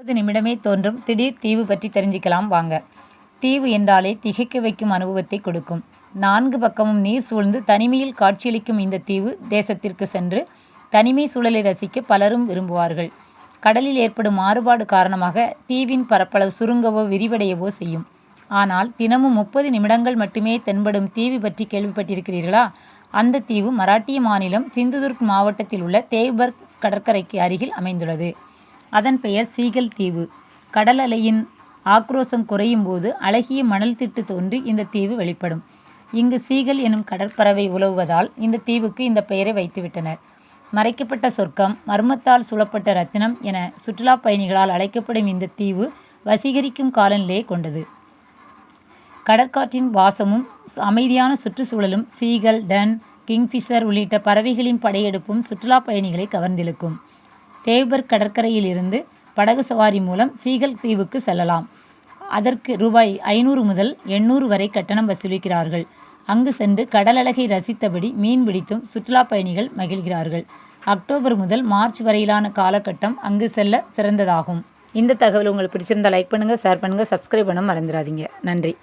30 நிமிடமே தோன்றும் திடீர் தீவு பற்றி தெரிஞ்சுக்கலாம் வாங்க. தீவு என்றாலே திகைக்க வைக்கும் அனுபவத்தை கொடுக்கும். 4 பக்கமும் நீர் சூழ்ந்து தனிமையில் காட்சியளிக்கும் இந்த தீவு தேசத்திற்கு சென்று தனிமை சூழலை ரசிக்க பலரும் விரும்புவார்கள். கடலில் ஏற்படும் மாறுபாடு காரணமாக தீவின் பரப்பளவு சுருங்கவோ விரிவடையவோ செய்யும். ஆனால் தினமும் 30 நிமிடங்கள் மட்டுமே தென்படும் தீவு பற்றி கேள்விப்பட்டிருக்கிறீர்களா? அந்த தீவு மராட்டிய மாநிலம் சிந்துதுர்க் மாவட்டத்தில் உள்ள தேவ்பர்க் கடற்கரைக்கு அருகில் அமைந்துள்ளது. அதன் பெயர் சீகல் தீவு. கடல் அலையின் ஆக்ரோஷம் குறையும் போது அழகிய மணல் திட்டு தோன்றி இந்த தீவு வெளிப்படும். இங்கு சீகல் எனும் கடற்பறவை உலவுவதால் இந்த தீவுக்கு இந்த பெயரை வைத்துவிட்டனர். மறைக்கப்பட்ட சொர்க்கம், மர்மத்தால் சூழப்பட்ட ரத்தினம் என சுற்றுலா பயணிகளால் அழைக்கப்படும் இந்த தீவு வசீகரிக்கும் காலநிலையை கொண்டது. கடற்காற்றின் வாசமும் அமைதியான சுற்றுச்சூழலும் சீகல், டன், கிங்ஃபிஷர் உள்ளிட்ட பறவைகளின் படையெடுப்பும் சுற்றுலா பயணிகளை கவர்ந்திழுக்கும். தேவ்பர்க் கடற்கரையில் இருந்து படகு சவாரி மூலம் சீகல் தீவுக்கு செல்லலாம். அதற்கு ரூபாய் 500 முதல் 800 வரை கட்டணம் வசூலிக்கிறார்கள். அங்கு சென்று கடல் அழகை ரசித்தபடி மீன் பிடித்தும் சுற்றுலா பயணிகள் மகிழ்கிறார்கள். அக்டோபர் முதல் மார்ச் வரையிலான காலகட்டம் அங்கு செல்ல சிறந்ததாகும். இந்த தகவல் உங்களுக்கு பிடிச்சிருந்தால் லைக் பண்ணுங்கள், ஷேர் பண்ணுங்கள், சப்ஸ்கிரைப் பண்ண மறந்துடாதீங்க. நன்றி.